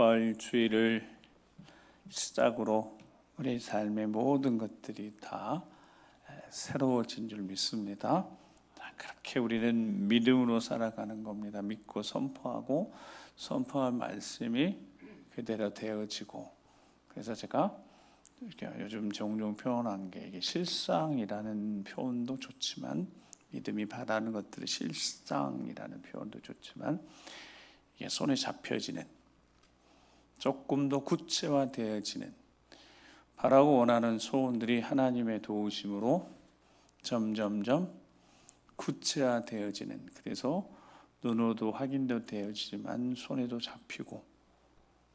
부활주의를 시작으로 우리 삶의 모든 것들이 다 새로워진 줄 믿습니다. 그렇게 우리는 믿음으로 살아가는 겁니다. 믿고 선포하고 선포한 말씀이 그대로 되어지고, 그래서 제가 요즘 종종 표현한 게 이게 실상이라는 표현도 좋지만, 믿음이 바라는 것들이 실상이라는 표현도 좋지만, 이게 손에 잡혀지는, 조금 더 구체화되어지는, 바라고 원하는 소원들이 하나님의 도우심으로 점점점 구체화되어지는, 그래서 눈으로도 확인도 되어지지만 손에도 잡히고,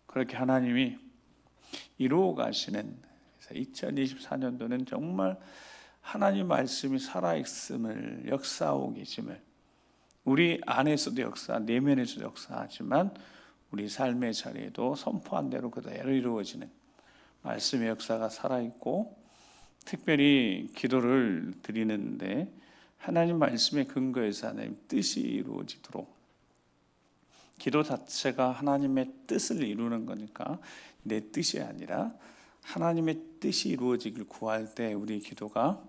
그렇게 하나님이 이루어 가시는, 2024년도는 정말 하나님 말씀이 살아있음을, 역사하고 계심을, 우리 안에서도 역사, 내면에서도 역사하지만 우리 삶의 자리에도 선포한 대로 그대로 이루어지는 말씀의 역사가 살아있고, 특별히 기도를 드리는데 하나님 말씀의 근거에서 하나님 뜻이 이루어지도록, 기도 자체가 하나님의 뜻을 이루는 거니까 내 뜻이 아니라 하나님의 뜻이 이루어지길 구할 때 우리 기도가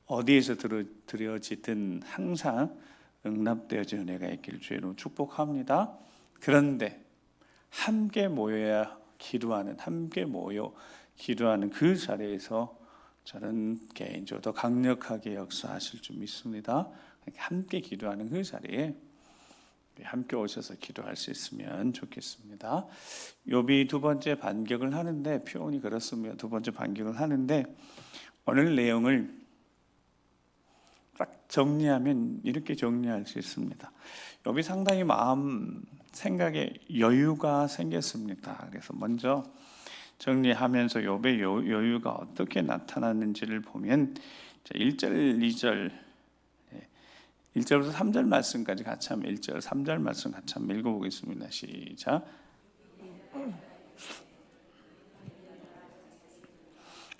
어디에서 드려지든 항상 응답되어지는 은혜가 있기를 주의로 축복합니다. 그런데 함께 모여야 기도하는, 함께 모여 기도하는 그 자리에서 저는 개인적으로 더 강력하게 역사하실 줄 믿습니다. 함께 기도하는 그 자리에 함께 오셔서 기도할 수 있으면 좋겠습니다. 욥이 두 번째 반격을 하는데, 표현이 그렇습니다. 두 번째 반격을 하는데, 오늘 내용을 딱 정리하면 이렇게 정리할 수 있습니다. 욥이 상당히 마음 생각에 여유가 생겼습니다. 그래서 먼저 정리하면서 욥의 여유가 어떻게 나타났는지를 보면 1절, 2절, 1절부터 3절 말씀까지 같이 한번 1절, 3절 말씀 같이 한번 읽어보겠습니다. 시작.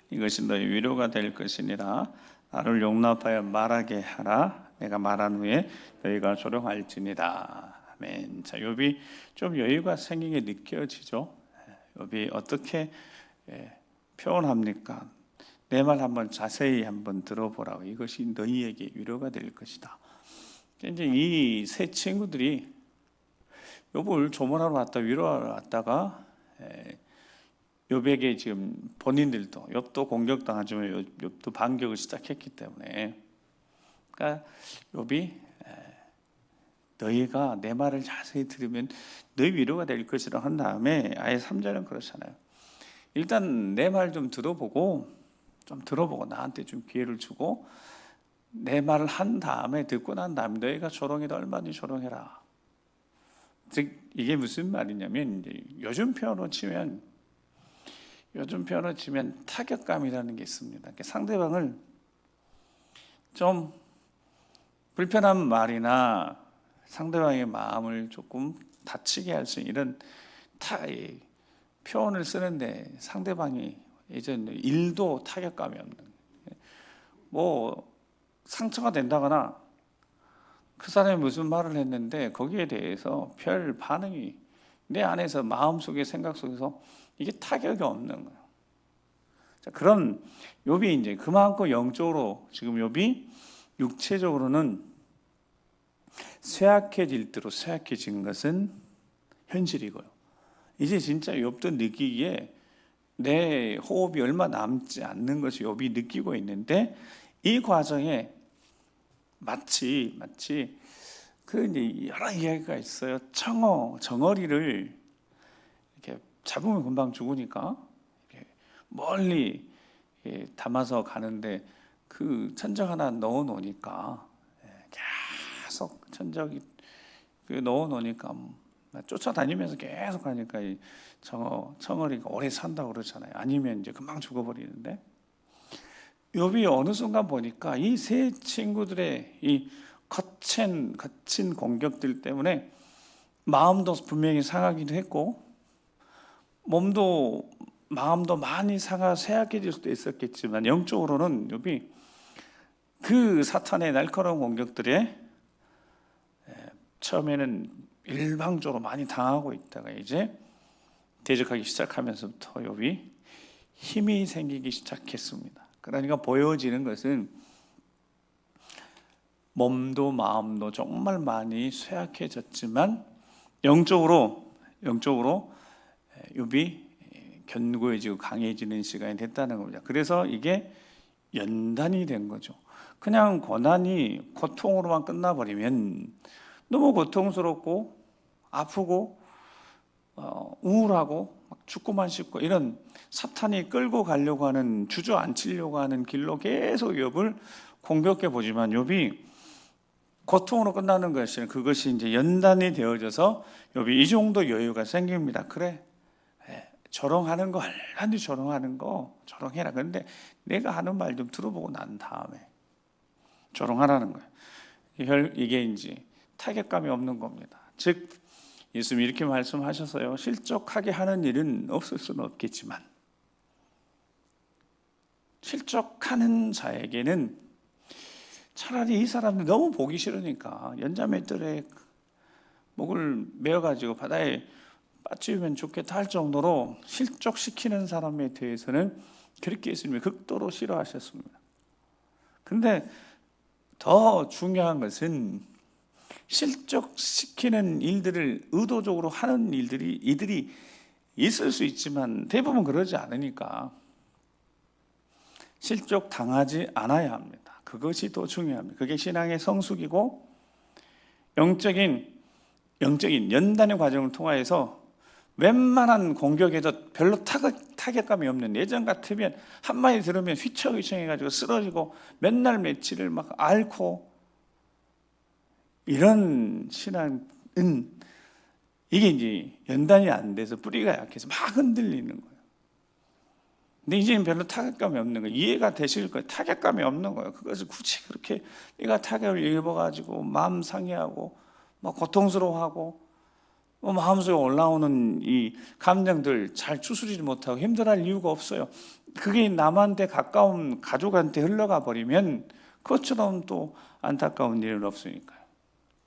이것이 너희 위로가 될 것이니라. 나를 용납하여 말하게 하라. 내가 말한 후에 너희가 조롱할지니라. 아멘. 자, 욥이 좀 여유가 생기게 느껴지죠. 욥이 어떻게 표현합니까? 내 말 한번 자세히 한번 들어보라고. 이것이 너희에게 위로가 될 것이다. 이제 이 세 친구들이 욥을 조문하러 왔다, 위로하러 왔다가 욥에게 지금 본인들도, 욥도 공격당하지만 욥도 반격을 시작했기 때문에, 그러니까 욥이 너희가 내 말을 자세히 들으면 너희 위로가 될 것이라 한 다음에, 아예 3절은 그렇잖아요. 일단 내 말 좀 들어보고 나한테 좀 기회를 주고 내 말을 한 다음에, 듣고 난 다음에 너희가 조롱해도 얼마든지 조롱해라. 즉 이게 무슨 말이냐면, 이제 요즘 표현으로 치면 타격감이라는 게 있습니다. 그러니까 상대방을 좀 불편한 말이나 상대방의 마음을 조금 다치게 할 수 있는 이런 표현을 쓰는데, 상대방이 예전 일도 타격감이 없는, 상처가 된다거나 그 사람이 무슨 말을 했는데 거기에 대해서 별 반응이 내 안에서, 마음속에, 생각 속에서 이게 타격이 없는 거예요. 자, 그런 욥이 이제 그만큼 영적으로, 지금 욥이 육체적으로는 쇠약해진 것은 현실이고요. 이제 진짜 욥도 느끼기에 내 호흡이 얼마 남지 않는 것이 욥이 느끼고 있는데, 이 과정에 마치 그 이제 여러 이야기가 있어요. 정어리를 이렇게 잡으면 금방 죽으니까 이렇게 멀리 담아서 가는데, 그 천적 하나 넣어 놓으니까 계속 천적이 넣어 놓으니까 쫓아다니면서 계속 가니까 이 청어리가 오래 산다고 그러잖아요. 아니면 이제 금방 죽어버리는데, 욥이 어느 순간 보니까 이 세 친구들의 이 거친 공격들 때문에 마음도 분명히 상하기도 했고, 마음도 많이 쇠약해질 수도 있었겠지만, 영적으로는 욥이 그 사탄의 날카로운 공격들에 처음에는 일방적으로 많이 당하고 있다가 이제 대적하기 시작하면서부터 욥이 힘이 생기기 시작했습니다. 그러니까 보여지는 것은 몸도 마음도 정말 많이 쇠약해졌지만 영적으로 욥이 견고해지고 강해지는 시간이 됐다는 겁니다. 그래서 이게 연단이 된 거죠. 그냥 고난이 고통으로만 끝나버리면 너무 고통스럽고 아프고 우울하고 막 죽고만 싶고 이런 사탄이 끌고 가려고 하는, 주저앉히려고 하는 길로 계속 욥을 공격해 보지만 욥이 고통으로 끝나는 것이, 그것이 이제 연단이 되어져서 욥이 이 정도 여유가 생깁니다. 그래, 조롱하는 거, 얼마든지 조롱하는 거 조롱해라. 그런데 내가 하는 말 좀 들어보고 난 다음에 조롱하라는 거예요. 이게 이제 타격감이 없는 겁니다. 즉 예수님이 이렇게 말씀하셨어요. 실족하게 하는 일은 없을 수는 없겠지만 실족하는 자에게는 차라리 이 사람들 너무 보기 싫으니까 연자맷돌에 목을 메어가지고 바다에 빠지면 좋겠다 할 정도로 실족시키는 사람에 대해서는 그렇게 예수님이 극도로 싫어하셨습니다. 근데 더 중요한 것은 실족시키는 일들을 의도적으로 하는 이들이 있을 수 있지만 대부분 그러지 않으니까 실족 당하지 않아야 합니다. 그것이 더 중요합니다. 그게 신앙의 성숙이고 영적인 연단의 과정을 통하여서 웬만한 공격에도 별로 타격감이 없는, 예전 같으면 한마디 들으면 휘청휘청해가지고 쓰러지고 맨날 며칠을 막 앓고, 이런 신앙은 이게 이제 연단이 안 돼서 뿌리가 약해서 막 흔들리는 거예요. 근데 이제는 별로 타격감이 없는 거예요. 이해가 되실 거예요. 타격감이 없는 거예요. 그것을 굳이 그렇게 내가 타격을 입어가지고 마음 상해하고 막 고통스러워하고 마음속에 올라오는 이 감정들 잘 추스리지 못하고 힘들어할 이유가 없어요. 그게 남한테 가까운 가족한테 흘러가 버리면 그것처럼 또 안타까운 일은 없으니까요.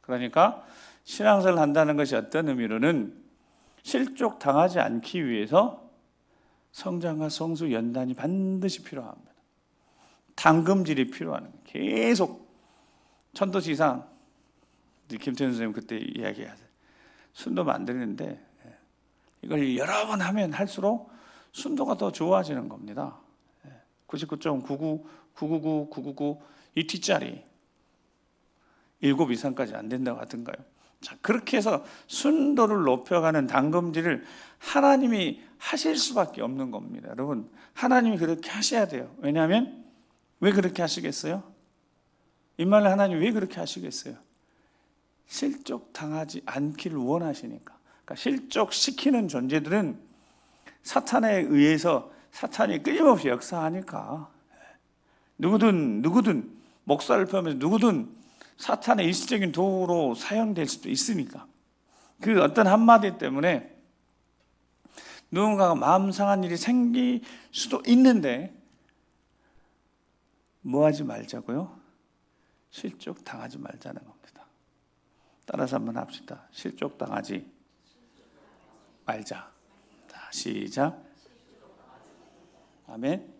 그러니까 신앙생활을 한다는 것이 어떤 의미로는 실족 당하지 않기 위해서 성장과 성수 연단이 반드시 필요합니다. 당금질이 필요한 거예요. 계속 천도지상, 김태현 선생님 그때 이야기하세요. 순도 만드는데 이걸 여러 번 하면 할수록 순도가 더 좋아지는 겁니다. 99.99, 999, 999 이 뒷자리 7 이상까지 안 된다고 하던가요? 자, 그렇게 해서 순도를 높여가는 당금질을 하나님이 하실 수밖에 없는 겁니다. 여러분, 하나님이 그렇게 하셔야 돼요. 왜냐하면 왜 그렇게 하시겠어요? 임마누엘 하나님 왜 그렇게 하시겠어요? 실족 당하지 않기를 원하시니까. 그러니까 실족시키는 존재들은 사탄에 의해서 사탄이 끊임없이 역사하니까 누구든 목사를 포함해서 누구든 사탄의 일시적인 도구로 사용될 수도 있으니까, 그 어떤 한마디 때문에 누군가가 마음 상한 일이 생길 수도 있는데 뭐 하지 말자고요? 실족 당하지 말자는 겁니다. 따라서 한번 합시다. 실족 당하지 말자. 자, 시작. 아멘.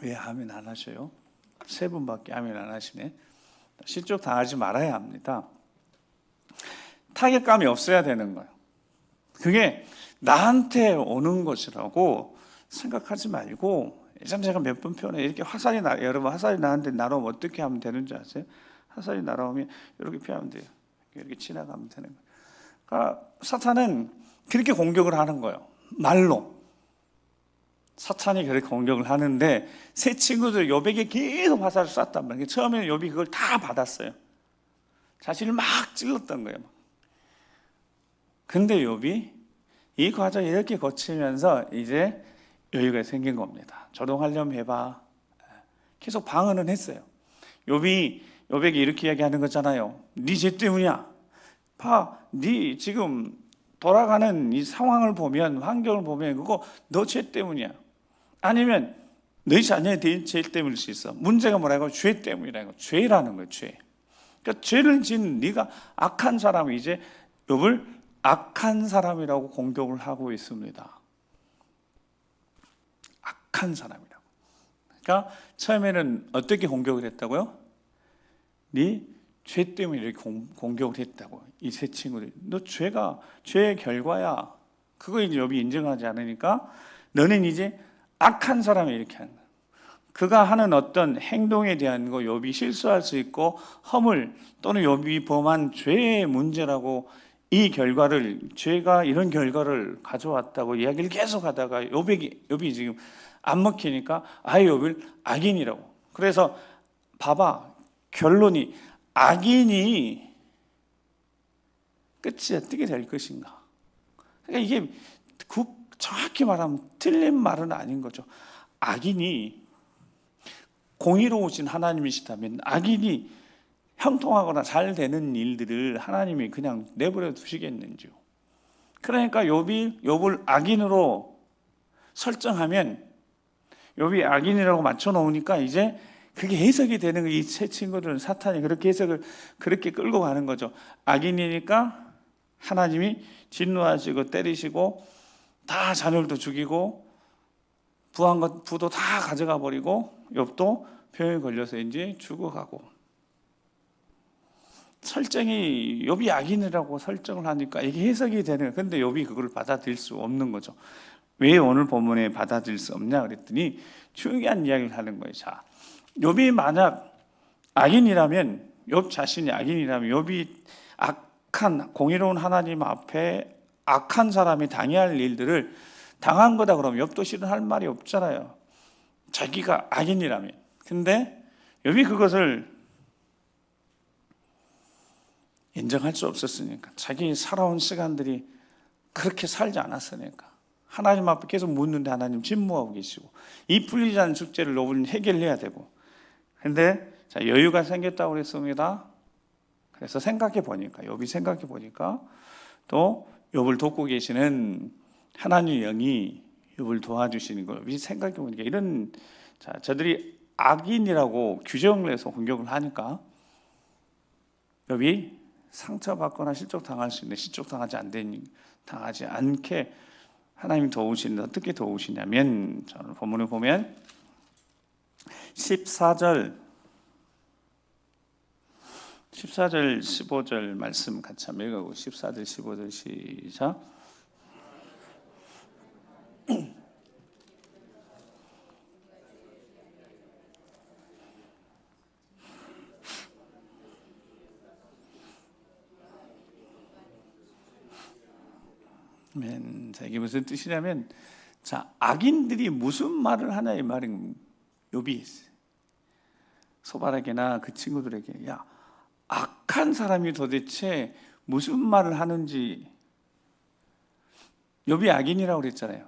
왜 아멘 안 하셔요? 3분밖에 아멘 안 하시네. 실족 당하지 말아야 합니다. 타격감이 없어야 되는 거예요. 그게 나한테 오는 것이라고 생각하지 말고, 예전 제가 몇 번 표현해, 이렇게 여러분 화살이 나한테 날아오면 어떻게 하면 되는 줄 아세요? 화살이 날아오면 이렇게 피하면 돼요. 이렇게 지나가면 되는 거예요. 그러니까 사탄은 그렇게 공격을 하는 거예요. 말로. 사탄이 그렇게 공격을 하는데 세 친구들 욥에게 계속 화살을 쐈단 말이에요. 처음에는 욥이 그걸 다 받았어요. 자신을 막 찔렀던 거예요. 근데 욥이 이 과정을 이렇게 거치면서 이제 여유가 생긴 겁니다. 조롱하려면 해봐. 계속 방언은 했어요. 욥에게 이렇게 이야기하는 거잖아요. 네 죄 때문이야. 봐, 네 지금 돌아가는 이 상황을 보면, 환경을 보면 그거 너 죄 때문이야. 아니면 너희 자녀의 죄 때문일 수 있어. 문제가 뭐라고? 죄 때문이라는 거. 죄라는 거예요. 죄. 그러니까 죄를 지은 네가 악한 사람이 이제 욥을 악한 사람이라고 공격을 하고 있습니다. 악한 사람이라고. 그러니까 처음에는 어떻게 공격을 했다고요? 네 죄 때문에 이렇게 공격을 했다고. 이 세 친구들이 너 죄의 결과야. 그거 이제 욥이 인정하지 않으니까 너는 이제 악한 사람이 이렇게 하는 거야. 그가 하는 어떤 행동에 대한 거 욥이 실수할 수 있고 허물 또는 욥이 범한 죄의 문제라고 이 결과를 죄가 이런 결과를 가져왔다고 이야기를 계속하다가 욥이 지금 안 먹히니까 아예 욥을 악인이라고. 그래서 봐봐 결론이 악인이 끝이 어떻게 될 것인가. 그러니까 이게 정확히 말하면 틀린 말은 아닌 거죠. 악인이 공의로우신 하나님이시다면 악인이 형통하거나 잘 되는 일들을 하나님이 그냥 내버려 두시겠는지요. 그러니까 욥을 악인으로 설정하면 욥이 악인이라고 맞춰 놓으니까 이제 그게 해석이 되는 거. 이 세 친구들은 사탄이 그렇게 해석을 그렇게 끌고 가는 거죠. 악인이니까 하나님이 진노하시고 때리시고 다 자녀들도 죽이고 부도 다 가져가 버리고 욥도 병에 걸려서 이제 죽어가고. 설정이 욥이 악인이라고 설정을 하니까 이게 해석이 되는 거예요. 근데 욥이 그걸 받아들일 수 없는 거죠. 왜 오늘 본문에 받아들일 수 없냐 그랬더니 중요한 이야기를 하는 거예요. 자, 욥이 만약 악인이라면, 욥 자신이 악인이라면 욥이 악한 공의로운 하나님 앞에 악한 사람이 당해야 할 일들을 당한 거다 그러면 욥도 실은 할 말이 없잖아요. 자기가 악인이라면. 근데 욥이 그것을 인정할 수 없었으니까. 자기 살아온 시간들이 그렇게 살지 않았으니까. 하나님 앞에 계속 묻는데 하나님 침묵하고 계시고 이 풀리지 않는 숙제를 욥은 해결해야 되고. 근데 자, 여유가 생겼다고 그랬습니다. 그래서 욥이 생각해 보니까 또 욥을 돕고 계시는 하나님의 영이 욥을 도와주시는 걸 욥이 생각해 보니까 이런 저들이 악인이라고 규정을 해서 공격을 하니까 욥이 상처받거나 실족당할 수 있는데 실족당하지 않게 하나님이 도우시는데 어떻게 도우시냐면 저는 본문을 보면 14절 15절 말씀 같이 한번 읽어보고 14절 15절 시작. 이게 무슨 뜻이냐면 자, 악인들이 무슨 말을 하냐 이 말은 욥이 소바락이나 그 친구들에게 야, 악한 사람이 도대체 무슨 말을 하는지. 욥이 악인이라고 그랬잖아요.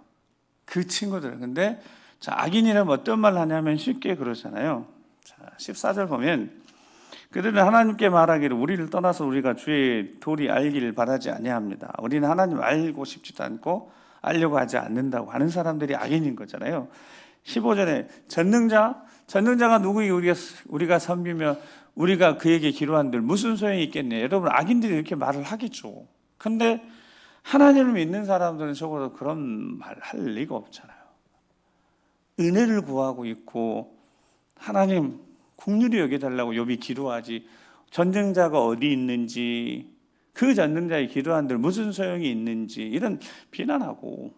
그 친구들. 근데 자, 악인이라면 어떤 말을 하냐면 쉽게 그러잖아요. 자, 14절 보면 그들은 하나님께 말하기를 우리를 떠나서 우리가 주의 도리 알기를 바라지 아니합니다. 우리는 하나님 알고 싶지도 않고 알려고 하지 않는다고 하는 사람들이 악인인 거잖아요. 15절에 전능자가 누구이 우리가 섬기며 우리가 그에게 기도한들 무슨 소용이 있겠네. 여러분 악인들이 이렇게 말을 하겠죠. 근데 하나님을 믿는 사람들은 적어도 그런 말 할 리가 없잖아요. 은혜를 구하고 있고 하나님 긍휼히 여겨달라고 욥이 기도하지. 전능자가 어디 있는지 그 전능자의 기도한들 무슨 소용이 있는지 이런 비난하고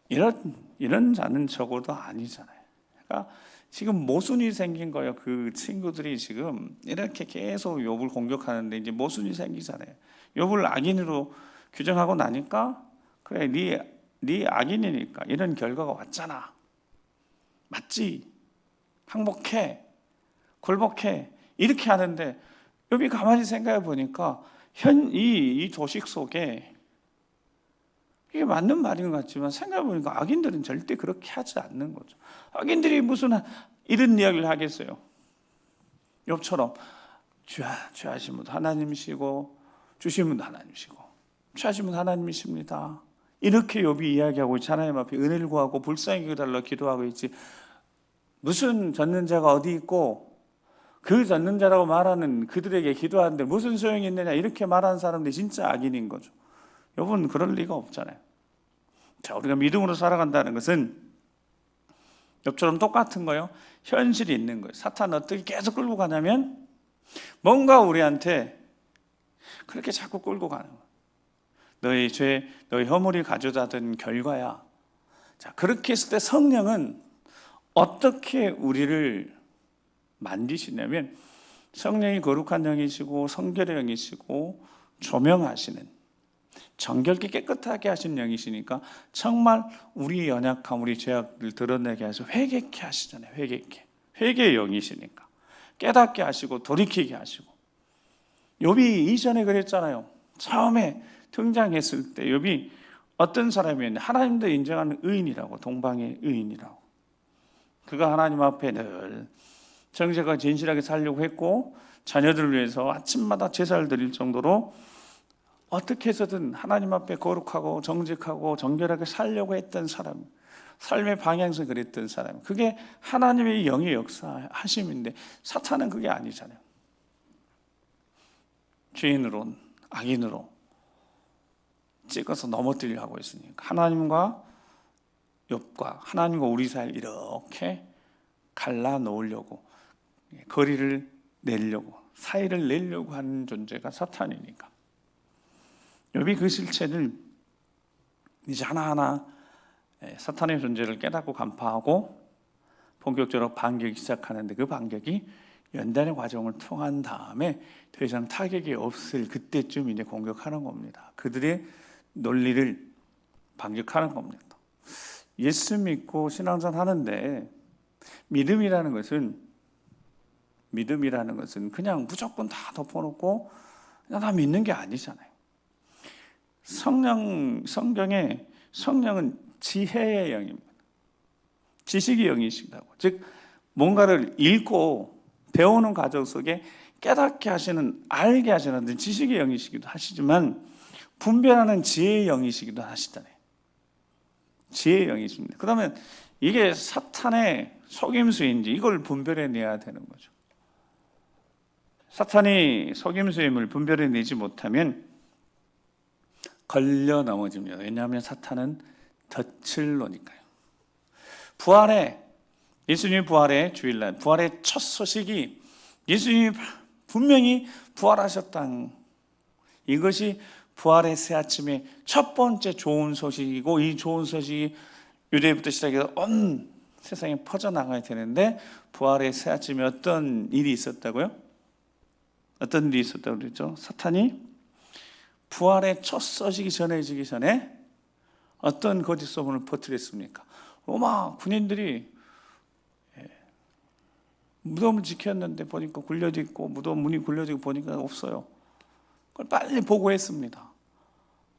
이런 자는 적어도 아니잖아요. 그러니까 지금 모순이 생긴 거예요. 그 친구들이 지금 이렇게 계속 욥을 공격하는데 이제 모순이 생기잖아요. 욥을 악인으로 규정하고 나니까 그래 네 악인이니까 이런 결과가 왔잖아. 맞지? 항복해, 굴복해 이렇게 하는데 욥이 가만히 생각해 보니까 이 도식 속에 이게 맞는 말인 것 같지만 생각해 보니까 악인들은 절대 그렇게 하지 않는 거죠. 악인들이 무슨 이런 이야기를 하겠어요. 욥처럼 죄하신 분 하나님이시고 주신 분 하나님이시고 취하신 분 하나님이십니다. 이렇게 욥이 이야기하고 있지. 하나님 앞에 은혜를 구하고 불쌍히 여겨달라 기도하고 있지. 무슨 전능자가 어디 있고 그 듣는 자라고 말하는 그들에게 기도하는데 무슨 소용이 있느냐 이렇게 말하는 사람들이 진짜 악인인 거죠. 여러분 그럴 리가 없잖아요. 자, 우리가 믿음으로 살아간다는 것은 옆처럼 똑같은 거예요. 현실이 있는 거예요. 사탄은 어떻게 계속 끌고 가냐면 뭔가 우리한테 그렇게 자꾸 끌고 가는 거예요. 너희 죄, 너희 허물이 가져다 든 결과야. 자, 그렇게 했을 때 성령은 어떻게 우리를 만드시냐면 성령이 거룩한 영이시고 성결의 영이시고 조명하시는 정결케 깨끗하게 하신 영이시니까 정말 우리 연약함, 우리 죄악을 드러내게 하셔서 회개케 하시잖아요. 회개의 영이시니까 깨닫게 하시고 돌이키게 하시고. 욥이 이전에 그랬잖아요. 처음에 등장했을 때 욥이 어떤 사람이었냐, 하나님도 인정하는 의인이라고, 동방의 의인이라고. 그가 하나님 앞에 늘 정직하고 진실하게 살려고 했고 자녀들을 위해서 아침마다 제사를 드릴 정도로 어떻게 해서든 하나님 앞에 거룩하고 정직하고 정결하게 살려고 했던 사람, 삶의 방향에서 그랬던 사람, 그게 하나님의 영의 역사하심인데 사탄은 그게 아니잖아요. 죄인으로, 악인으로 찍어서 넘어뜨리려고 하고 있으니까 하나님과 욥과 하나님과 우리 사이를 이렇게 갈라놓으려고, 거리를 내려고, 사이를 내려고 하는 존재가 사탄이니까 욥이 그 실체를 이제 하나하나 사탄의 존재를 깨닫고 간파하고 본격적으로 반격이 시작하는데, 그 반격이 연단의 과정을 통한 다음에 더 이상 타격이 없을 그때쯤 이제 공격하는 겁니다. 그들의 논리를 반격하는 겁니다. 예수 믿고 신앙생활 하는데 믿음이라는 것은 그냥 무조건 다 덮어놓고 그냥 다 믿는 게 아니잖아요. 성경에 성령은 지혜의 영입니다. 지식의 영이시다고. 즉 뭔가를 읽고 배우는 과정 속에 깨닫게 하시는, 알게 하시는 지식의 영이시기도 하시지만 분별하는 지혜의 영이시기도 하시잖아요. 지혜의 영이십니다. 그러면 이게 사탄의 속임수인지 이걸 분별해내야 되는 거죠. 사탄이 속임수임을 분별해내지 못하면 걸려 넘어집니다. 왜냐하면 사탄은 덫을 놓으니까요. 예수님이 부활의 주일날, 부활의 첫 소식이 예수님이 분명히 부활하셨다는, 이것이 부활의 새아침의 첫 번째 좋은 소식이고, 이 좋은 소식이 유대부터 시작해서 온 세상에 퍼져나가야 되는데, 부활의 새아침에 어떤 일이 있었다고요? 어떤 일이 있었다고 그랬죠? 사탄이 부활의 첫 소식이 전해지기 전에 어떤 거짓 소문을 퍼뜨렸습니까? 로마 군인들이 무덤을 지켰는데 보니까 굴려져 있고, 무덤 문이 굴려져 있고 보니까 없어요. 그걸 빨리 보고했습니다.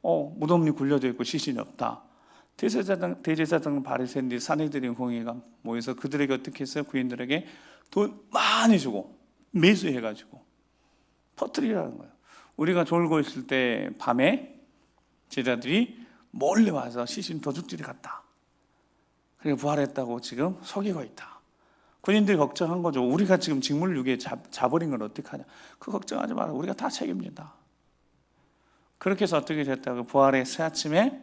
무덤이 굴려져 있고 시신이 없다. 대제사장 바리새인들이, 산헤드린 공회가 모여서 그들에게 어떻게 했어요? 군인들에게 돈 많이 주고 매수해가지고 퍼뜨리라는 거예요. 우리가 졸고 있을 때 밤에 제자들이 몰래 와서 시신 도둑질이 갔다. 그리고 부활했다고 지금 속이고 있다. 군인들이 걱정한 거죠. 우리가 지금 직물유기에 자버린 걸 어떡하냐. 그 걱정하지 마라. 우리가 다 책임진다. 그렇게 해서 어떻게 됐다고? 부활의 새아침에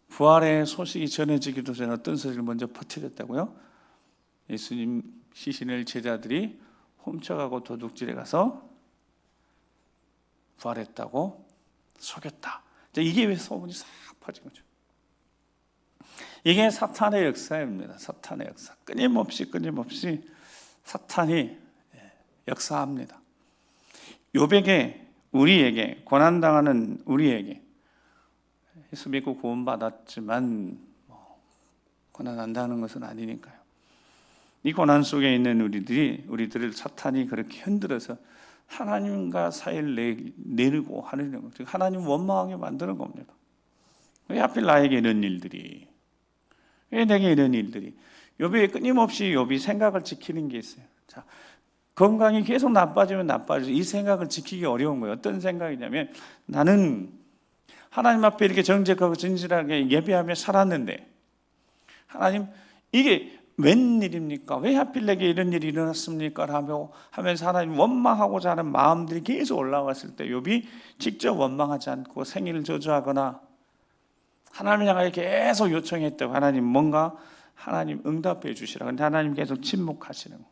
부활의 소식이 전해지기도 전에 어떤 소식을 먼저 퍼뜨렸다고요? 예수님 시신을 제자들이 훔쳐가고 도둑질에 가서 부활했다고 속였다. 이게 왜 소문이 싹 퍼진 거죠? 이게 사탄의 역사입니다. 사탄의 역사. 끊임없이 사탄이 역사합니다. 욥에게, 우리에게, 고난당하는 우리에게, 예수 믿고 구원받았지만 고난한다는 것은 아니니까요. 이 고난 속에 있는 우리들을 사탄이 그렇게 흔들어서 하나님과 사이를 내리고 하는 것, 즉 하나님 원망하게 만드는 겁니다. 왜 하필 나에게 이런 일들이, 왜 내게 이런 일들이? 욥이 끊임없이 욥이 생각을 지키는 게 있어요. 자, 건강이 계속 나빠지면 이 생각을 지키기 어려운 거예요. 어떤 생각이냐면, 나는 하나님 앞에 이렇게 정직하고 진실하게 예배하며 살았는데, 하나님, 이게 웬일입니까? 왜 하필 내게 이런 일이 일어났습니까? 하면서 하나님 원망하고자 하는 마음들이 계속 올라왔을 때 욥이 직접 원망하지 않고 생일을 저주하거나 하나님을 향하여 계속 요청했다고 하나님 뭔가 하나님 응답해 주시라. 근데 하나님 계속 침묵하시는 거예요.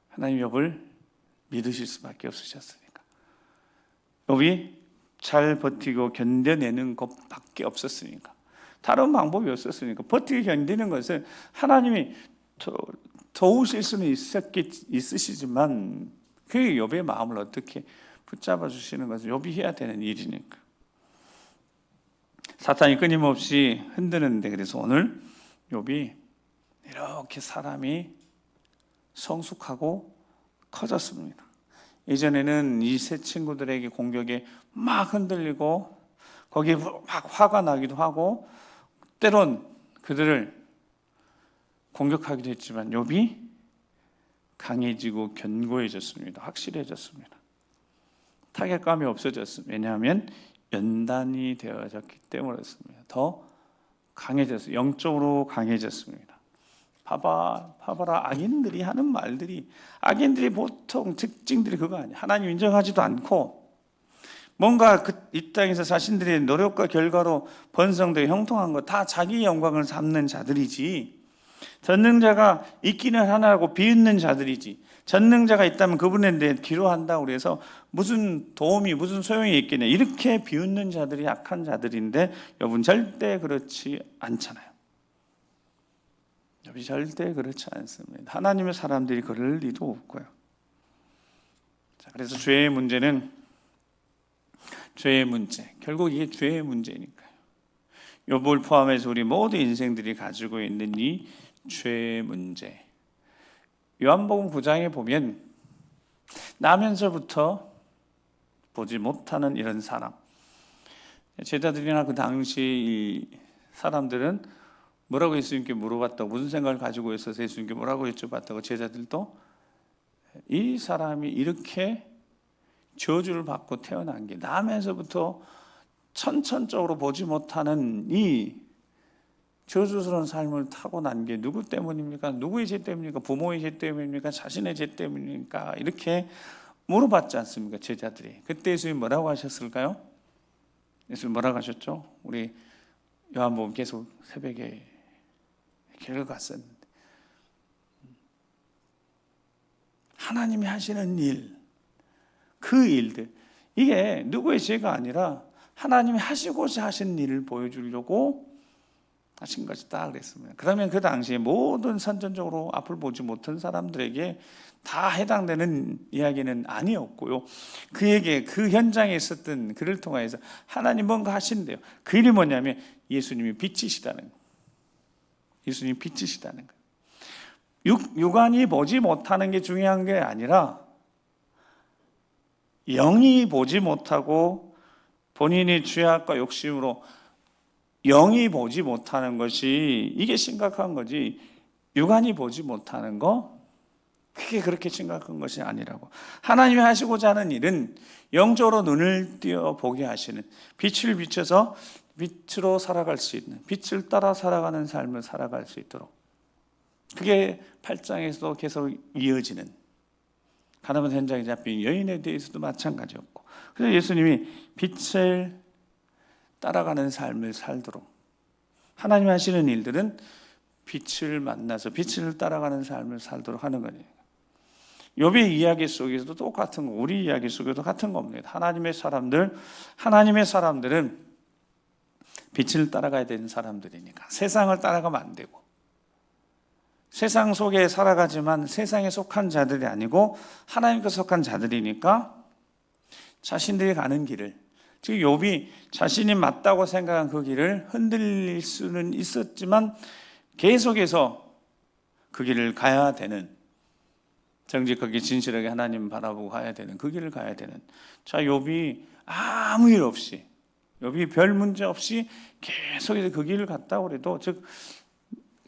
하나님 욥을 믿으실 수밖에 없으셨으니까. 욥이 잘 버티고 견뎌내는 것밖에 없었으니까. 다른 방법이 없었으니까. 버티고 견디는 것은 하나님이 도우실 수는 있으시지만 그게 욥의 마음을 어떻게 붙잡아 주시는 것은 욥이 해야 되는 일이니까. 사탄이 끊임없이 흔드는데 그래서 오늘 욥이 이렇게 사람이 성숙하고 커졌습니다. 예전에는 이 세 친구들에게 공격에 막 흔들리고 거기에 막 화가 나기도 하고 때론 그들을 공격하기도 했지만 욥이 강해지고 견고해졌습니다. 확실해졌습니다. 타격감이 없어졌습니다. 왜냐하면 연단이 되어졌기 때문이었습니다. 더 강해졌어요. 영적으로 강해졌습니다. 봐봐라. 악인들이 하는 말들이, 악인들이 보통 특징들이 그거 아니에요. 하나님 인정하지도 않고 뭔가 이 땅에서 자신들의 노력과 결과로 번성되고 형통한 거 다 자기 영광을 삼는 자들이지, 전능자가 있기는 하나라고 비웃는 자들이지, 전능자가 있다면 그분에 대해 기도한다고 그래서 무슨 도움이 무슨 소용이 있겠냐 이렇게 비웃는 자들이 약한 자들인데 여러분 절대 그렇지 않잖아요. 여러분 절대 그렇지 않습니다. 하나님의 사람들이 그럴 리도 없고요. 자, 그래서 죄의 문제는 죄의 문제, 결국 이게 죄의 문제니까요. 욥을 포함해서 우리 모든 인생들이 가지고 있는 이 죄의 문제. 요한복음 9장에 보면 나면서부터 보지 못하는 이런 사람, 제자들이나 그 당시 이 사람들은 뭐라고 예수님께 물어봤다고, 무슨 생각을 가지고 있어서 예수님께 뭐라고 여쭤봤다고, 제자들도 이 사람이 이렇게 저주를 받고 태어난 게 나면서부터 천천적으로 보지 못하는 이 저주스러운 삶을 타고난 게 누구 때문입니까? 누구의 죄 때문입니까? 부모의 죄 때문입니까? 자신의 죄 때문입니까? 이렇게 물어봤지 않습니까? 제자들이. 그때 예수님이 뭐라고 하셨을까요? 예수님 뭐라고 하셨죠? 우리 요한복음 계속 새벽에 길을 갔었는데 하나님이 하시는 일, 그 일들, 이게 누구의 죄가 아니라 하나님이 하시고자 하신 일을 보여주려고 하신 것이다 그랬습니다. 그러면 그 당시에 모든 선천적으로 앞을 보지 못한 사람들에게 다 해당되는 이야기는 아니었고요. 그에게 그 현장에 있었던 그를 통해서 하나님 뭔가 하신대요. 그 일이 뭐냐면 예수님이 빛이시다는 거예요. 예수님이 빛이시다는 거예요. 육안이 보지 못하는 게 중요한 게 아니라 영이 보지 못하고 본인의 죄악과 욕심으로 영이 보지 못하는 것이 이게 심각한 거지, 육안이 보지 못하는 거 그게 그렇게 심각한 것이 아니라고. 하나님이 하시고자 하는 일은 영적으로 눈을 띄어 보게 하시는, 빛을 비춰서 빛으로 살아갈 수 있는, 빛을 따라 살아가는 삶을 살아갈 수 있도록, 그게 8장에서도 계속 이어지는, 가나안 현장에 잡힌 여인에 대해서도 마찬가지였고, 그래서 예수님이 빛을 따라가는 삶을 살도록, 하나님 하시는 일들은 빛을 만나서 빛을 따라가는 삶을 살도록 하는 거예요. 욥의 이야기 속에서도 똑같은 거, 우리 이야기 속에도 같은 겁니다. 하나님의 사람들은 빛을 따라가야 되는 사람들이니까 세상을 따라가면 안 되고, 세상 속에 살아가지만 세상에 속한 자들이 아니고 하나님께 속한 자들이니까 자신들이 가는 길을, 즉 욥이 자신이 맞다고 생각한 그 길을 흔들릴 수는 있었지만 계속해서 그 길을 가야 되는, 정직하게 진실하게 하나님 바라보고 가야 되는 그 길을 가야 되는. 자, 욥이 아무 일 없이, 욥이 별 문제 없이 계속해서 그 길을 갔다고 그래도, 즉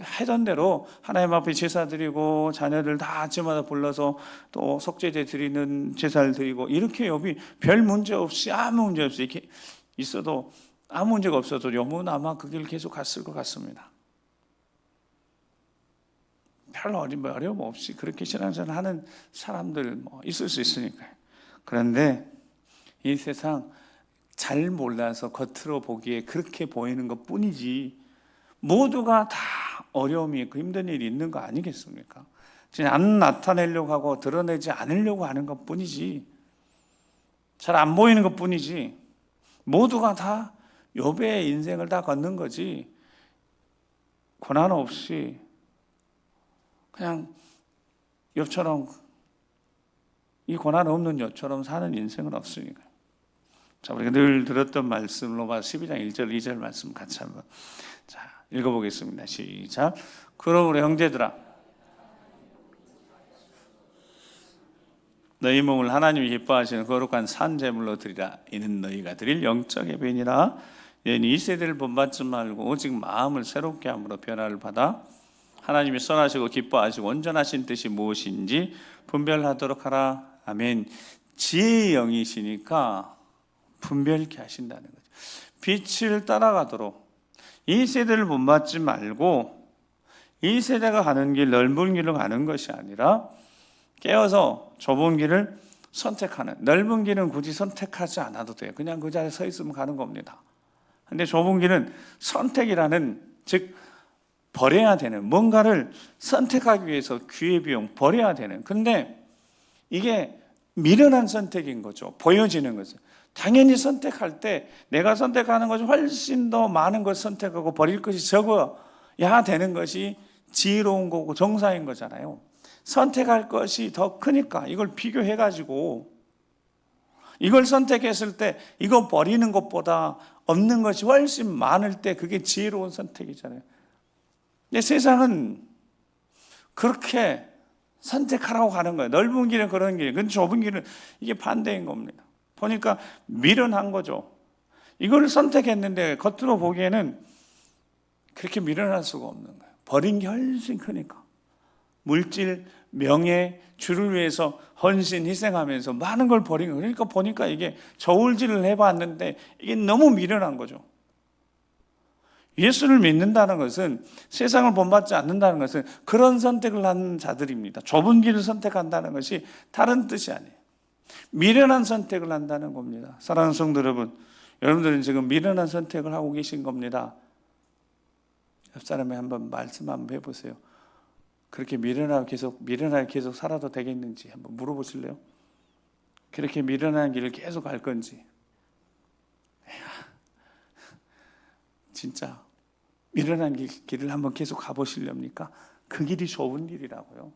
하던 대로 하나님 앞에 제사 드리고 자녀들 다 아침마다 불러서 또 속죄제 드리는 제사를 드리고, 이렇게 욥이 별 문제 없이 아무 문제 없이 이렇게 있어도 아무 문제가 없어도 욥은 아마 그 길을 계속 갔을 것 같습니다. 별 어려움 없이 그렇게 신앙생활 하는 사람들 있을 수 있으니까요. 그런데 이 세상 잘 몰라서 겉으로 보기에 그렇게 보이는 것 뿐이지, 모두가 다 어려움이 있고 힘든 일이 있는 거 아니겠습니까? 그냥 안 나타내려고 하고 드러내지 않으려고 하는 것 뿐이지, 잘 안 보이는 것 뿐이지, 모두가 다 욥의 인생을 다 걷는 거지, 고난 없이 그냥 욥처럼, 이 고난 없는 욥처럼 사는 인생은 없으니까. 자, 우리가 늘 들었던 말씀, 로마 12장 1절 2절 말씀 같이 한번 읽어보겠습니다. 시작. 그러므로 형제들아, 너희 몸을 하나님이 기뻐하시는 거룩한 산 제물로 드리라. 이는 너희가 드릴 영적 예배니라. 얘는 이 세대를 본받지 말고 오직 마음을 새롭게 함으로 변화를 받아 하나님이 선하시고 기뻐하시고 온전하신 뜻이 무엇인지 분별하도록 하라. 아멘. 지혜의 영이시니까 분별케 하신다는 거죠. 빛을 따라가도록, 이 세대를 본받지 말고 이 세대가 가는 길, 넓은 길로 가는 것이 아니라 깨어서 좁은 길을 선택하는, 넓은 길은 굳이 선택하지 않아도 돼요. 그냥 그 자리에 서 있으면 가는 겁니다. 근데 좁은 길은 선택이라는, 즉 버려야 되는, 뭔가를 선택하기 위해서 기회비용 버려야 되는, 근데 이게 미련한 선택인 거죠. 보여지는 거죠. 당연히 선택할 때 내가 선택하는 것이 훨씬 더 많은 것을 선택하고 버릴 것이 적어야 되는 것이 지혜로운 거고 정상인 거잖아요. 선택할 것이 더 크니까 이걸 비교해가지고 이걸 선택했을 때 이거 버리는 것보다 없는 것이 훨씬 많을 때 그게 지혜로운 선택이잖아요. 근데 세상은 그렇게 선택하라고 가는 거예요. 넓은 길은 그런 길, 근데 좁은 길은 이게 반대인 겁니다. 보니까 미련한 거죠. 이걸 선택했는데 겉으로 보기에는 그렇게 미련할 수가 없는 거예요. 버린 게 훨씬 크니까. 물질, 명예, 주를 위해서 헌신, 희생하면서 많은 걸 버린 거예요. 그러니까 보니까 이게 저울질을 해봤는데 이게 너무 미련한 거죠. 예수를 믿는다는 것은, 세상을 본받지 않는다는 것은 그런 선택을 하는 자들입니다. 좁은 길을 선택한다는 것이 다른 뜻이 아니에요. 미련한 선택을 한다는 겁니다. 사랑하는 성도 여러분, 여러분들은 지금 미련한 선택을 하고 계신 겁니다. 옆 사람에 한번 말씀 한번 해보세요. 그렇게 미련하게 계속 살아도 되겠는지 한번 물어보실래요? 그렇게 미련한 길을 계속 갈 건지. 진짜 미련한 길을 한번 계속 가보시렵니까? 그 길이 좁은 길이라고요.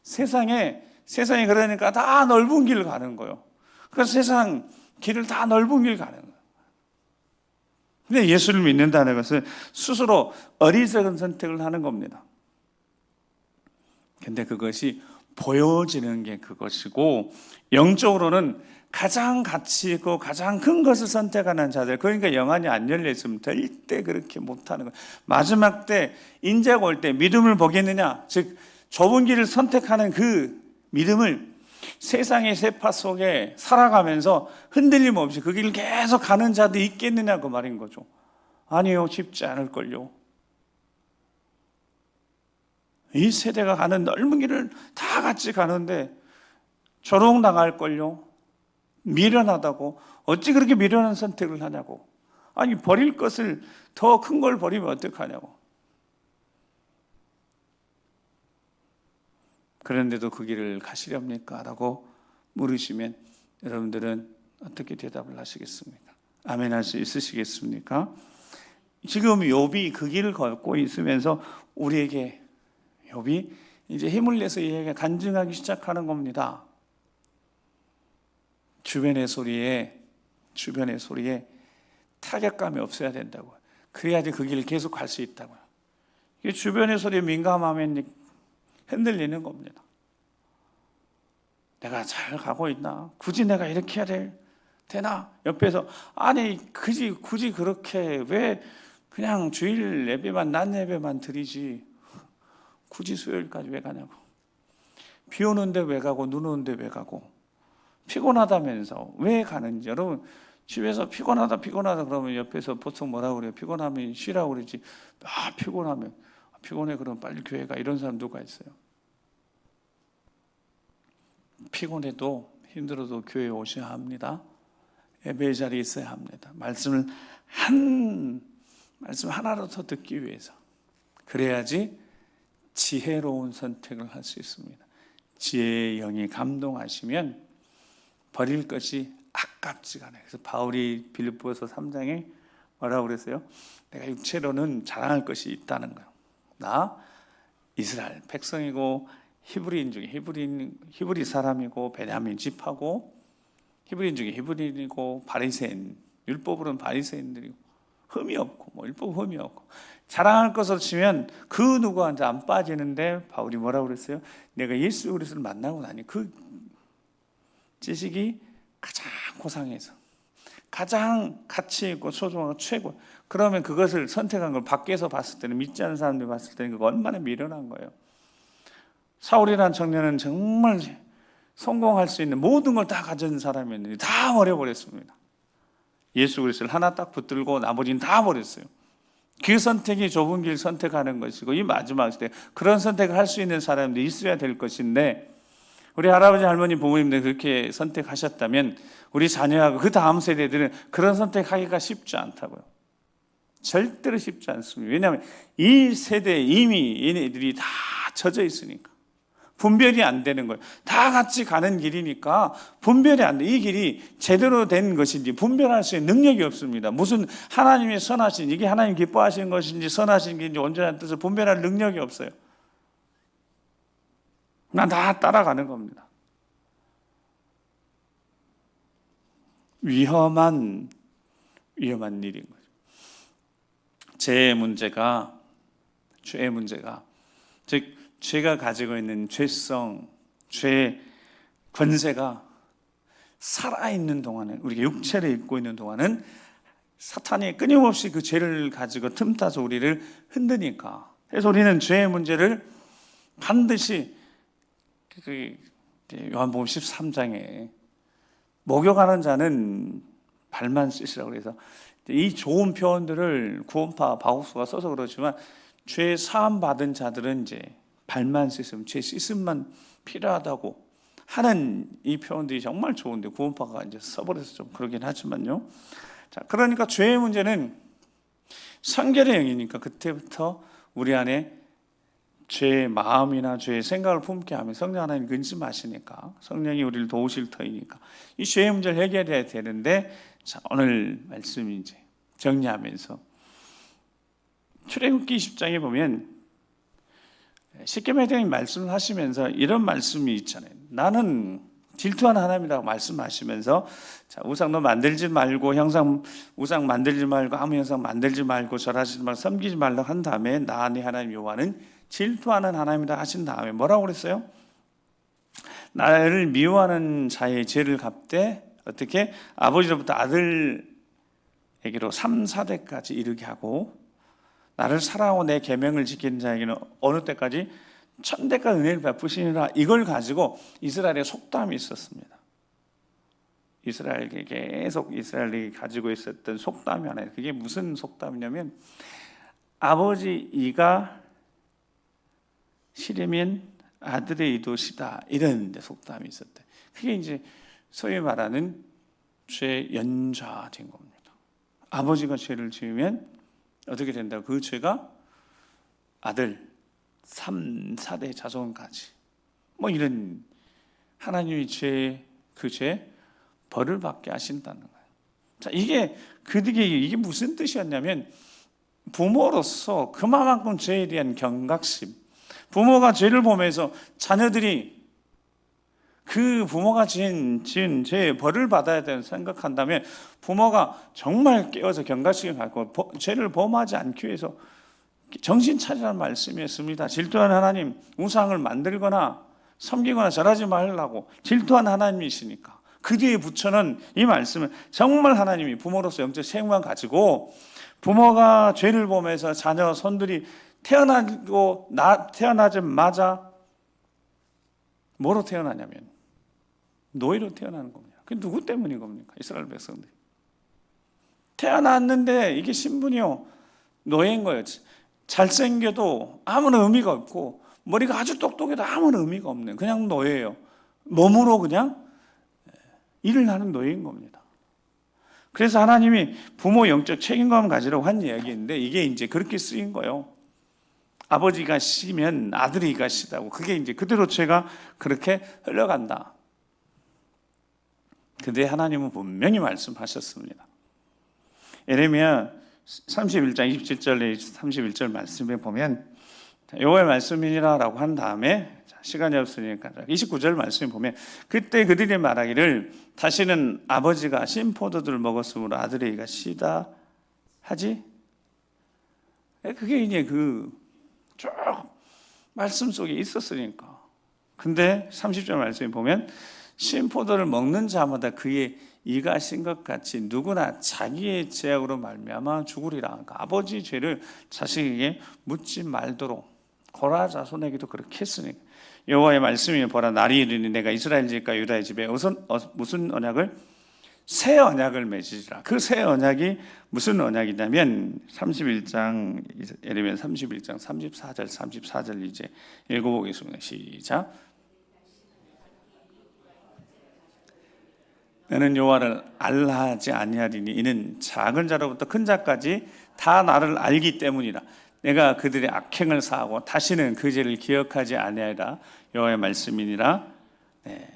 세상에 그러니까 다 넓은 길을 가는 거예요. 그래서 세상 길을 다 넓은 길 가는 거예요. 근데 예수를 믿는다는 것은 스스로 어리석은 선택을 하는 겁니다. 근데 그것이 보여지는 게 그것이고, 영적으로는 가장 가치 있고 가장 큰 것을 선택하는 자들, 그러니까 영안이 안 열려있으면 절대 그렇게 못하는 거예요. 마지막 때 인자가 올 때 믿음을 보겠느냐, 즉 좁은 길을 선택하는 그 믿음을 세상의 세파 속에 살아가면서 흔들림 없이 그 길을 계속 가는 자도 있겠느냐 그 말인 거죠. 아니요, 쉽지 않을걸요. 이 세대가 가는 넓은 길을 다 같이 가는데 조롱당할걸요. 미련하다고. 어찌 그렇게 미련한 선택을 하냐고. 아니, 버릴 것을 더 큰 걸 버리면 어떡하냐고. 그런데도 그 길을 가시렵니까? 라고 물으시면 여러분들은 어떻게 대답을 하시겠습니까? 아멘 할 수 있으시겠습니까? 지금 욥이 그 길을 걷고 있으면서 우리에게, 욥이 이제 힘을 내서 이에게 간증하기 시작하는 겁니다. 주변의 소리에 타격감이 없어야 된다고요. 그래야지 그 길을 계속 갈 수 있다고요. 주변의 소리에 민감하면 흔들리는 겁니다. 내가 잘 가고 있나? 굳이 내가 이렇게 해야 되나? 옆에서 아니 굳이 그렇게 왜 그냥 주일 예배만, 낮 예배만 드리지 굳이 수요일까지 왜 가냐고. 비 오는데 왜 가고 눈 오는데 왜 가고 피곤하다면서 왜 가는지. 여러분, 집에서 피곤하다 그러면 옆에서 보통 뭐라고 그래요? 피곤하면 쉬라고 그러지. 피곤하면 피곤해 그러면 빨리 교회 가, 이런 사람 누가 있어요? 피곤해도 힘들어도 교회에 오셔야 합니다. 예배의 자리에 있어야 합니다. 말씀 하나로 더 듣기 위해서. 그래야지 지혜로운 선택을 할 수 있습니다. 지혜의 영이 감동하시면 버릴 것이 아깝지가 않아요. 그래서 바울이 빌립보서 3장에 뭐라고 그랬어요? 내가 육체로는 자랑할 것이 있다는 거예요. 나 이스라엘 백성이고 히브리인 중에 히브리 사람이고 베냐민 집하고 히브리인 중에 히브리인이고 바리새인, 율법으로는 바리새인들이고 흠이 없고 율법 흠이 없고 자랑할 것으로 치면 그 누구한테 안 빠지는데, 바울이 뭐라고 그랬어요? 내가 예수 그리스도를 만나고 나니 그 지식이 가장 고상해서 가장 가치 있고 소중하고 최고. 그러면 그것을 선택한 걸 밖에서 봤을 때는, 믿지 않는 사람들이 봤을 때는 그거 얼마나 미련한 거예요. 사울이라는 청년은 정말 성공할 수 있는 모든 걸 다 가진 사람이었는데 다 버려버렸습니다. 예수 그리스도를 하나 딱 붙들고 나머지는 다 버렸어요. 그 선택이 좁은 길 선택하는 것이고, 이 마지막 시대 그런 선택을 할 수 있는 사람들이 있어야 될 것인데, 우리 할아버지 할머니 부모님들 그렇게 선택하셨다면 우리 자녀하고 그 다음 세대들은 그런 선택하기가 쉽지 않다고요. 절대로 쉽지 않습니다. 왜냐하면 이 세대에 이미 얘네들이 다 젖어 있으니까 분별이 안 되는 거예요. 다 같이 가는 길이니까 분별이 안 돼. 이 길이 제대로 된 것인지 분별할 수 있는 능력이 없습니다. 무슨 하나님의 선하신, 이게 하나님 기뻐하시는 것인지 선하신 것인지 온전한 뜻을 분별할 능력이 없어요. 난 다 따라가는 겁니다. 위험한 일인 거죠. 죄의 문제가, 즉 죄가 가지고 있는 죄성, 죄의 권세가 살아있는 동안에, 우리가 육체를 입고 있는 동안은 사탄이 끊임없이 그 죄를 가지고 틈타서 우리를 흔드니까. 그래서 우리는 죄의 문제를 반드시 요한복음 13장에 목욕하는 자는 발만 씻으라고 해서, 이 좋은 표현들을 구원파 바울수가 써서 그렇지만 죄 사함 받은 자들은 이제 발만 씻으면, 죄 씻음만 필요하다고 하는 이 표현들이 정말 좋은데 구원파가 이제 써버려서 좀 그러긴 하지만요. 자, 그러니까 죄의 문제는 성결의 영이니까 그때부터 우리 안에 죄의 마음이나 죄의 생각을 품게 하면 성령 하나님 근심하시니까, 성령이 우리를 도우실 터이니까 이 죄의 문제를 해결해야 되는데, 자, 오늘 말씀이 이제 정리하면서 출애굽기 20장에 보면 십계명에 대한 말씀을 하시면서 이런 말씀이 있잖아요. 나는 질투하는 하나님이라고 말씀하시면서, 자, 우상도 만들지 말고 우상 만들지 말고 아무 형상 만들지 말고 절하지 말고 섬기지 말라고 한 다음에, 나 네 하나님 여호와는 질투하는 하나님이다 하신 다음에 뭐라고 그랬어요? 나를 미워하는 자의 죄를 갚되 어떻게? 아버지로부터 아들에게로 3, 4대까지 이르게 하고, 나를 사랑하고 내 계명을 지키는 자에게는 어느 때까지? 1000대까지 은혜를 베푸시니라. 이걸 가지고 이스라엘의 속담이 있었습니다. 이스라엘이 가지고 있었던 속담이 하나 있어요. 그게 무슨 속담이냐면, 아버지 이가 싫으면 아들의 이도시다, 이런 속담이 있었대. 그게 이제 소위 말하는 죄 연좌된 겁니다. 아버지가 죄를 지으면 어떻게 된다고? 그 죄가 아들 3, 4대 자손까지, 이런 하나님의 그 죄 벌을 받게 하신다는 거예요. 자, 이게 무슨 뜻이었냐면, 부모로서 그만큼 죄에 대한 경각심, 부모가 죄를 보면서 자녀들이 그 부모가 지은 죄의 벌을 받아야 된다고 생각한다면, 부모가 정말 깨어서 경각심을 갖고 죄를 범하지 않기 위해서 정신 차리라는 말씀이었습니다. 질투하는 하나님, 우상을 만들거나 섬기거나 절하지 말라고 질투하는 하나님이시니까. 그 뒤에 붙여는 이 말씀은 정말 하나님이 부모로서 영적 책임만 가지고, 부모가 죄를 보면서 자녀 손들이 태어나자마자 뭐로 태어나냐면 노예로 태어나는 겁니다. 그게 누구 때문인 겁니까? 이스라엘 백성들. 태어났는데 이게 신분이요, 노예인 거예요. 잘생겨도 아무런 의미가 없고 머리가 아주 똑똑해도 아무런 의미가 없는 그냥 노예예요. 몸으로 그냥 일을 하는 노예인 겁니다. 그래서 하나님이 부모 영적 책임감을 가지라고 한 이야기인데 이게 이제 그렇게 쓰인 거예요. 아버지가 시면 아들이가 시다고. 그게 이제 그대로 죄가 그렇게 흘러간다. 근데 하나님은 분명히 말씀하셨습니다. 예레미야 31장 27절에 31절 말씀에 보면 여호와의 말씀이니라라고 한 다음에 시간이 없으니까 29절 말씀에 보면 그때 그들이 말하기를 다시는 아버지가 신 포도주를 먹었으므로 아들의 이가 시다 하지. 그게 이제 그 쭉 말씀 속에 있었으니까. 근데 30절 말씀에 보면 신 포도를 먹는 자마다 그의 이가 신 것 같이 누구나 자기의 죄악으로 말미암아 죽으리라. 그러니까 아버지 죄를 자식에게 묻지 말도록 고라 자손에게도 그렇게 했으니까. 여호와의 말씀이 보라, 날이 이르니 내가 이스라엘 집과 유다의 집에 무슨 언약을? 새 언약을 맺으리라. 그 새 언약이 무슨 언약이냐면 31장 예레미야 31장 34절 이제 읽어보겠습니다. 시작. 너는 여호와를 알라 하지 아니하리니 이는 작은 자로부터 큰 자까지 다 나를 알기 때문이라. 내가 그들의 악행을 사하고 다시는 그 죄를 기억하지 아니하리라. 여호와의 말씀이니라. 네.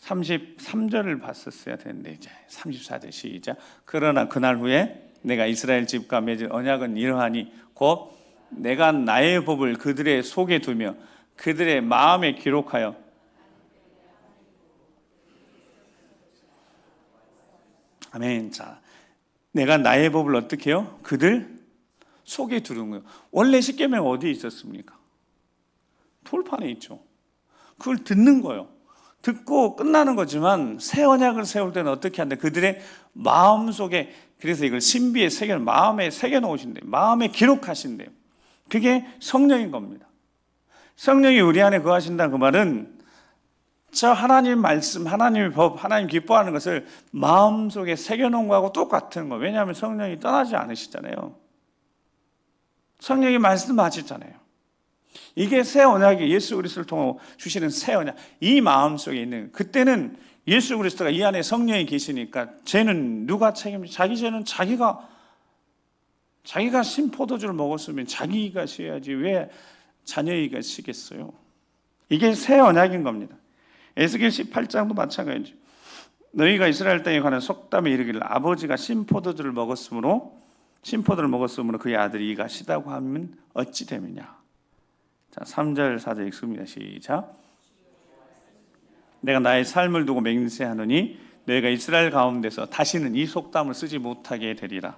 33절을 봤었어야 되는데 이제 34절 시작. 그러나 그날 후에 내가 이스라엘 집과 맺은 언약은 이러하니 곧 내가 나의 법을 그들의 속에 두며 그들의 마음에 기록하여 아멘. 자, 내가 나의 법을 어떻게 해요? 그들 속에 두는 거예요. 원래 십계명 어디에 있었습니까? 돌판에 있죠. 그걸 듣는 거예요. 듣고 끝나는 거지만 새 언약을 세울 때는 어떻게 한다? 그들의 마음 속에, 그래서 이걸 신비에 새겨, 마음에 새겨 놓으신대요. 마음에 기록하신대요. 그게 성령인 겁니다. 성령이 우리 안에 거하신다는 그 말은 저 하나님 말씀, 하나님의 법, 하나님 기뻐하는 것을 마음속에 새겨놓은 거하고 똑같은 거예요. 왜냐하면 성령이 떠나지 않으시잖아요. 성령이 말씀하시잖아요. 이게 새 언약이 예수 그리스도를 통해 주시는 새 언약. 이 마음속에 있는, 그때는 예수 그리스도가 이 안에 성령이 계시니까 죄는 누가 책임지? 자기 죄는 자기가 신포도주를 먹었으면 자기가 쉬어야지 왜 자녀이가 쉬겠어요? 이게 새 언약인 겁니다. 에스겔 18장도 마찬가지죠. 너희가 이스라엘 땅에 관한 속담에 이르기를 아버지가 신포도주를 먹었으므로 그의 아들이 이가 시다고 하면 어찌 되느냐. 자, 3절 4절 읽습니다. 시작. 내가 나의 삶을 두고 맹세하노니 너희가 이스라엘 가운데서 다시는 이 속담을 쓰지 못하게 되리라.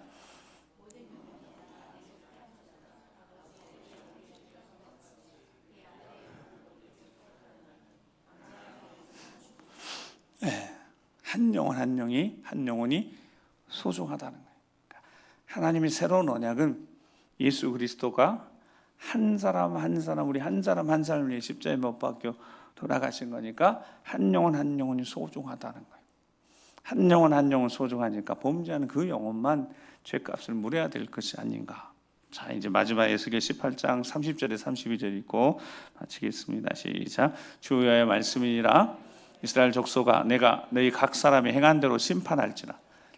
한 영혼이 소중하다는 거예요. 하나님의 새로운 언약은 예수 그리스도가 한 사람 우리 한 사람을 위해 십자가에 못 박혀 돌아가신 거니까 한 영혼이 소중하다는 거예요. 한 영혼 소중하니까 범죄하는 그 영혼만 죄값을 물어야 될 것이 아닌가. 자, 이제 마지막 에스겔 18장 30절에 32절 읽고 마치겠습니다. 시작. 주 여호와의 말씀이니라. 이스라엘 족속아, 내가 너희 각 사람이 행한 대로 심판할지라.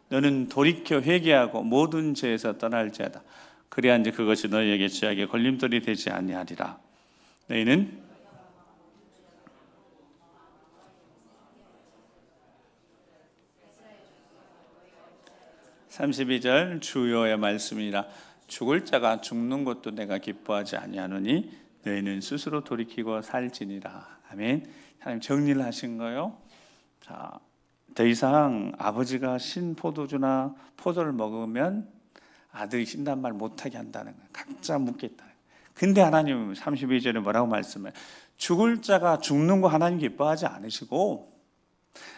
너는 돌이켜 회개하고 모든 죄에서 떠날지어다. 그래야인지 그것이 너희에게 죄악의 걸림돌이 되지 아니하리라. 너희는 32절 주 여호와의 말씀이라. 죽을 자가 죽는 것도 내가 기뻐하지 아니하노니 너희는 스스로 돌이키고 살지니라. 아멘. 하나님 정리를 하신 거요. 자, 더 이상 아버지가 신 포도주나 포도를 먹으면 아들이 신단 말 못하게 한다는 거예요. 각자 묻겠다. 근데 하나님 32절에 뭐라고 말씀해요? 죽을 자가 죽는 거 하나님 기뻐하지 않으시고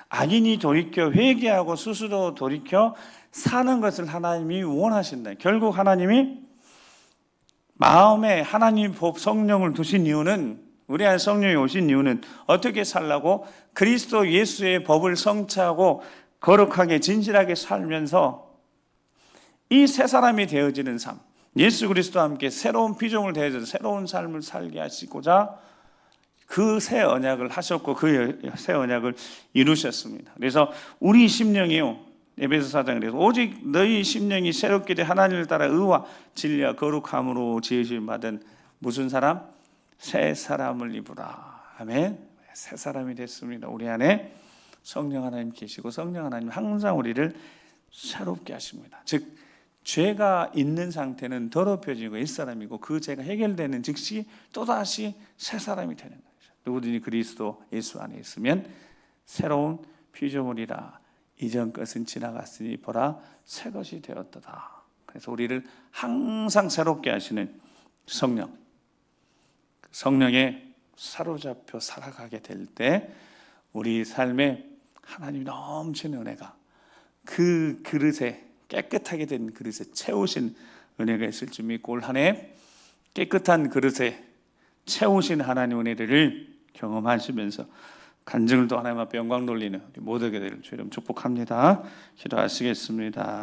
악인이 돌이켜 회개하고 스스로 돌이켜 사는 것을 하나님이 원하신다. 결국 하나님이 마음에 하나님 법 성령을 두신 이유는, 우리 안에 성령이 오신 이유는 어떻게 살라고? 그리스도 예수의 법을 성취하고 거룩하게 진실하게 살면서 이 새 사람이 되어지는 삶, 예수 그리스도와 함께 새로운 피조물 되어져서 새로운 삶을 살게 하시고자 그 새 언약을 하셨고 그 새 언약을 이루셨습니다. 그래서 우리 심령이요, 에베소 4장 그래서 오직 너희 심령이 새롭게 돼 하나님을 따라 의와 진리와 거룩함으로 지으심 받은 무슨 사람? 새 사람을 입으라. 아멘. 새 사람이 됐습니다. 우리 안에 성령 하나님 계시고 성령 하나님 항상 우리를 새롭게 하십니다. 즉 죄가 있는 상태는 더럽혀지고 옛사람이고 그 죄가 해결되는 즉시 또다시 새 사람이 되는 거죠. 누구든지 그리스도 예수 안에 있으면 새로운 피조물이라. 이전 것은 지나갔으니 보라 새 것이 되었도다. 그래서 우리를 항상 새롭게 하시는 성령, 성령에 사로잡혀 살아가게 될 때 우리 삶에 하나님이 넘치는 은혜가 그 그릇에 깨끗하게 된 그릇에 채우신 은혜가 있을 줄 믿고 올 한 해 깨끗한 그릇에 채우신 하나님 은혜를 경험하시면서 간증을 또 하나님 앞에 영광 돌리는 모두에게 될 주님 축복합니다. 기도하시겠습니다.